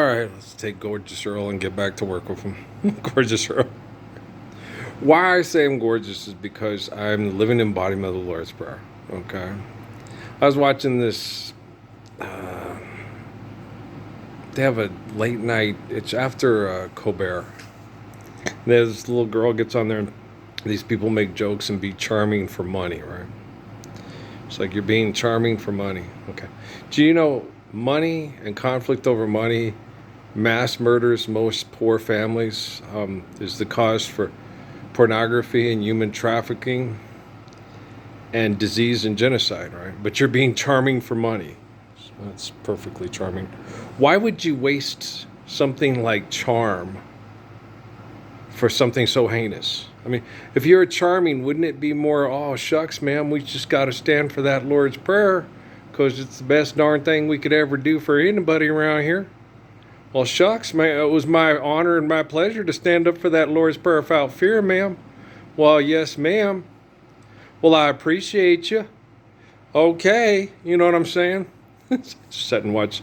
right, let's take Gorgeous Earl and get back to work with him. Gorgeous Earl. Why I say I'm gorgeous is because I'm the living embodiment of the Lord's Prayer. Okay. I was watching this. They have a late night. It's after Colbert. There's this little girl gets on there, and these people make jokes and be charming for money, right? It's like you're being charming for money. Okay. Do you know money and conflict over money, mass murders most poor families, is the cause for pornography and human trafficking and disease and genocide, right? But you're being charming for money. So that's perfectly charming. Why would you waste something like charm for something so heinous? I mean, if you're charming, wouldn't it be more, oh, shucks, man, we just got to stand for that Lord's Prayer because it's the best darn thing we could ever do for anybody around here? Well, shucks, man, it was my honor and my pleasure to stand up for that Lord's Prayer without fear, ma'am. Well, yes, ma'am. Well, I appreciate you. Okay, you know what I'm saying? Just sit and watch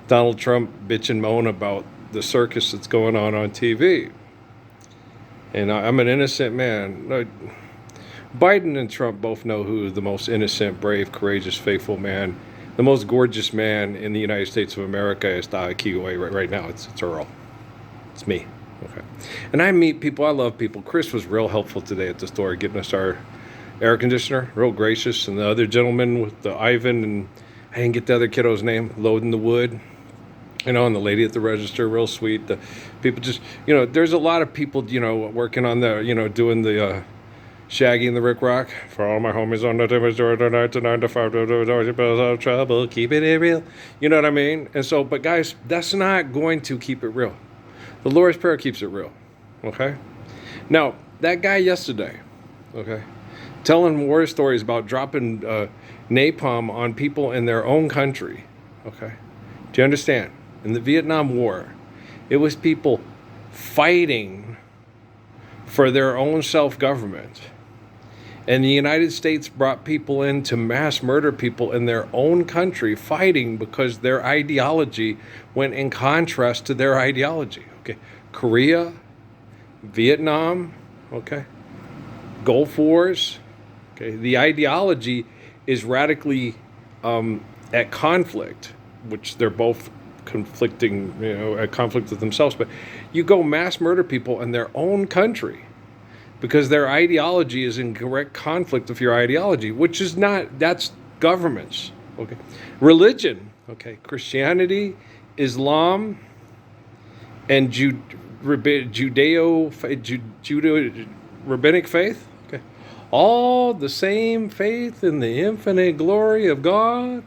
Donald Trump bitch and moan about the circus that's going on TV. And I'm an innocent man. Biden and Trump both know who the most innocent, brave, courageous, faithful man, the most gorgeous man in the United States of America is right now. It's Earl. It's me. Okay. And I meet people. I love people. Chris was real helpful today at the store getting us our air conditioner. Real gracious. And the other gentleman with the Ivan, and I didn't get the other kiddo's name, loading the wood. You know, and the lady at the register, real sweet. The people just, there's a lot of people, working on the, doing the Shaggy and the Rick Rock. For all my homies on the tonight to 9 to 5, trouble, keeping it real. You know what I mean? And so, but guys, that's not going to keep it real. The Lord's Prayer keeps it real. Okay? Now, that guy yesterday, okay, telling war stories about dropping napalm on people in their own country. Okay? Do you understand? In the Vietnam War, it was people fighting for their own self-government. And the United States brought people in to mass murder people in their own country, fighting because their ideology went in contrast to their ideology. Okay, Korea, Vietnam, okay, Gulf Wars. Okay, the ideology is radically at conflict, which they're both conflicting, at conflict with themselves. But you go mass murder people in their own country because their ideology is in direct conflict with your ideology, which is not, that's governments. Okay, religion, okay, Christianity, Islam, and Judeo-rabbinic faith, okay, all the same faith in the infinite glory of God,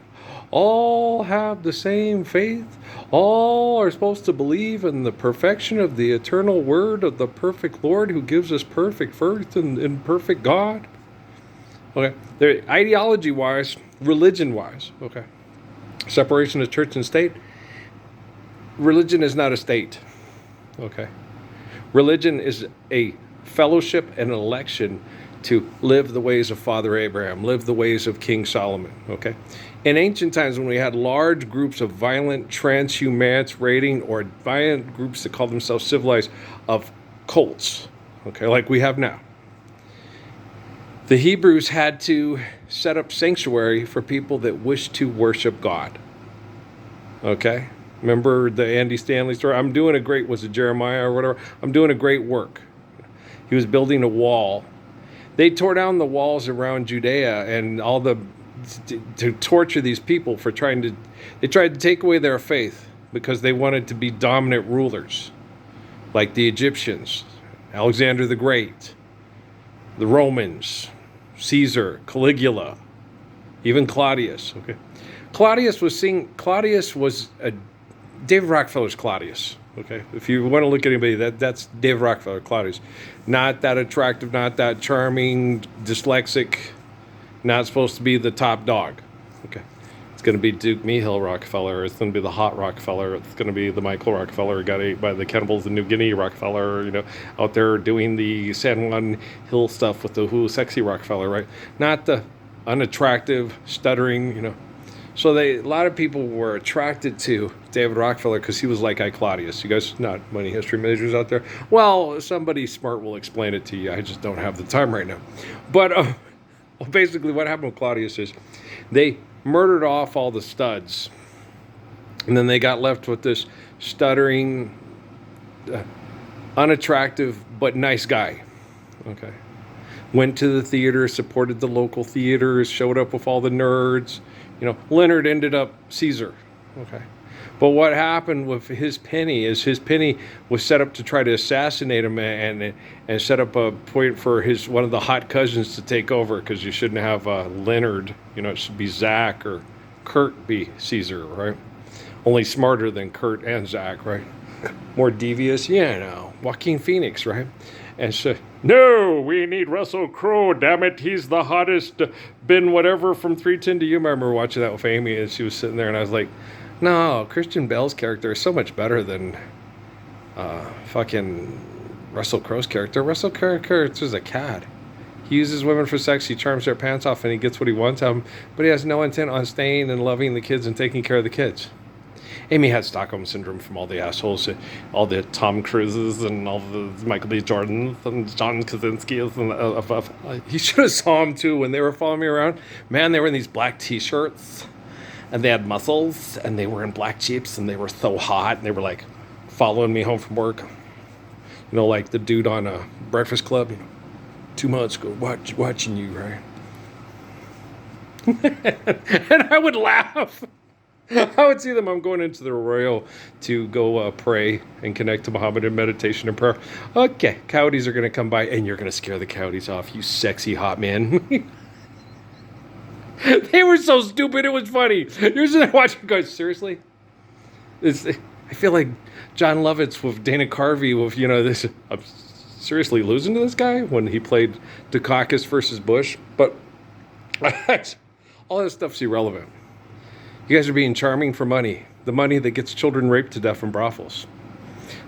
all have the same faith, all are supposed to believe in the perfection of the eternal word of the perfect Lord who gives us perfect faith and perfect God. Okay, they're ideology-wise, religion-wise, okay, separation of church and state. Religion is not a state, okay. Religion is a fellowship and an election to live the ways of Father Abraham, live the ways of King Solomon, okay? In ancient times when we had large groups of violent transhumanists raiding or violent groups that call themselves civilized of cults, okay, like we have now, the Hebrews had to set up sanctuary for people that wish to worship God, okay? Remember the Andy Stanley story? I'm doing a great, was it Jeremiah or whatever? I'm doing a great work. He was building a wall. They tore down the walls around Judea and all to torture these people for they tried to take away their faith because they wanted to be dominant rulers, like the Egyptians, Alexander the Great, the Romans, Caesar, Caligula, even Claudius. Okay, Claudius was David Rockefeller's Claudius. Okay, if you want to look at anybody, that's David Rockefeller, Claudius. Not that attractive, not that charming, dyslexic, not supposed to be the top dog. Okay, it's going to be Duke Mehill Rockefeller. It's going to be the hot Rockefeller. It's going to be the Michael Rockefeller who got ate by the cannibals in New Guinea Rockefeller, out there doing the San Juan Hill stuff with the sexy Rockefeller, right? Not the unattractive, stuttering, So a lot of people were attracted to David Rockefeller because he was like I Claudius. You guys not money history majors out there? Well, somebody smart will explain it to you. I just don't have the time right now. But well, basically what happened with Claudius is they murdered off all the studs. And then they got left with this stuttering, unattractive, but nice guy. Okay. Went to the theater, supported the local theaters, showed up with all the nerds. Leonard ended up Caesar. Okay. But what happened with his penny is his penny was set up to try to assassinate him and set up a point for one of the hot cousins to take over, because you shouldn't have Leonard. It should be Zach or Kurt be Caesar, right? Only smarter than Kurt and Zach, right? More devious, Joaquin Phoenix, right? And so, no, we need Russell Crowe. Damn it, he's the hottest. Been whatever from 3:10 to You. I remember watching that with Amy, and she was sitting there, and I was like, no, Christian Bale's character is so much better than fucking Russell Crowe's character. Russell Crowe's character is a cad. He uses women for sex, he charms their pants off, and he gets what he wants out of them, but he has no intent on staying and loving the kids and taking care of the kids. Amy had Stockholm Syndrome from all the assholes, all the Tom Cruises and all the Michael B. Jordans and John Krasinski's. And he should have saw them too when they were following me around. Man, they were in these black T-shirts, and they had muscles, and they were in black Jeeps, and they were so hot, and they were like following me home from work. Like the dude on Breakfast Club. 2 months ago, watching you, right? And I would laugh. I would see them. I'm going into the Royal to go pray and connect to Muhammad in meditation and prayer. Okay, coyotes are going to come by, and you're going to scare the coyotes off, you sexy hot man. They were so stupid, it was funny. You're sitting there watching, guys, seriously? I feel like John Lovitz with Dana Carvey with, this. I'm seriously losing to this guy when he played Dukakis versus Bush. But all that stuff's irrelevant. You guys are being charming for money. The money that gets children raped to death in brothels.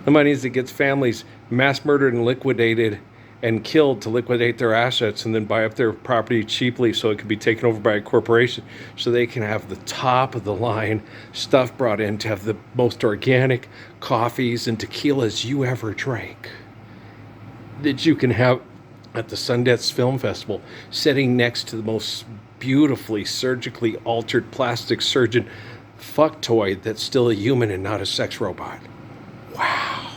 The money that gets families mass murdered and liquidated and killed to liquidate their assets and then buy up their property cheaply so it can be taken over by a corporation so they can have the top of the line stuff brought in to have the most organic coffees and tequilas you ever drank that you can have at the Sundance Film Festival, sitting next to the most beautifully surgically altered plastic surgeon fuck toy that's still a human and not a sex robot. Wow.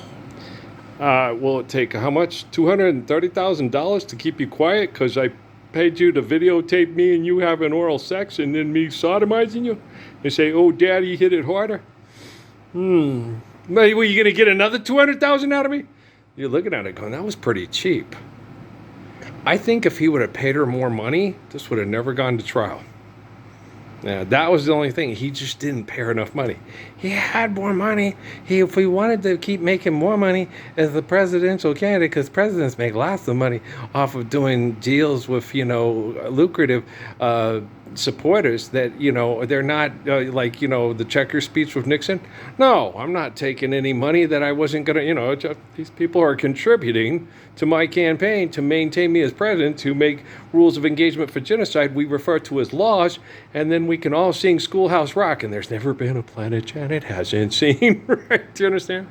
Will it take how much? $230,000 to keep you quiet because I paid you to videotape me and you having oral sex and then me sodomizing you? And say, oh, daddy, hit it harder. Were you going to get another $200,000 out of me? You're looking at it going, that was pretty cheap. I think if he would have paid her more money, this would have never gone to trial. Yeah, that was the only thing. He just didn't pay her enough money. He had more money. If he wanted to keep making more money as the presidential candidate, because presidents make lots of money off of doing deals with, lucrative supporters that, they're not like, the Checkers speech with Nixon. No, I'm not taking any money that I wasn't going to, these people are contributing to my campaign to maintain me as president, to make rules of engagement for genocide we refer to as laws, and then we can all sing Schoolhouse Rock, and there's never been a planet Janet hasn't seen, right? Do you understand?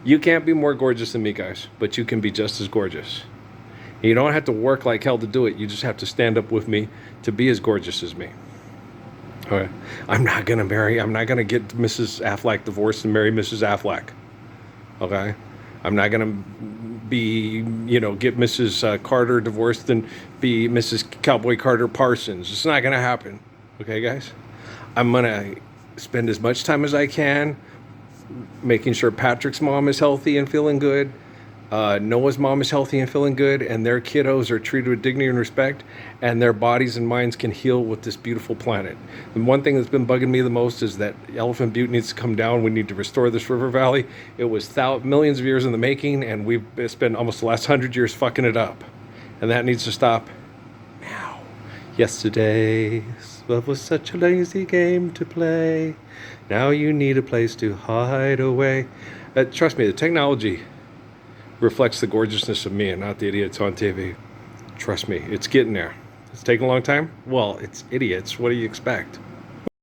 You can't be more gorgeous than me, guys, but you can be just as gorgeous. You don't have to work like hell to do it. You just have to stand up with me to be as gorgeous as me. Okay. I'm not going to get Mrs. Affleck divorced and marry Mrs. Affleck. Okay. I'm not going to get Mrs. Carter divorced and be Mrs. Cowboy Carter Parsons. It's not going to happen. Okay, guys? I'm going to spend as much time as I can making sure Patrick's mom is healthy and feeling good. Noah's mom is healthy and feeling good, and their kiddos are treated with dignity and respect, and their bodies and minds can heal with this beautiful planet. And one thing that's been bugging me the most is that Elephant Butte needs to come down. We need to restore this river valley. It was millions of years in the making, and we've spent almost the last 100 years fucking it up. And that needs to stop now. Yesterday was such a lazy game to play. Now you need a place to hide away. Trust me, the technology reflects the gorgeousness of me and not the idiots on TV. Trust me, it's getting there. It's taking a long time? Well, it's idiots. What do you expect?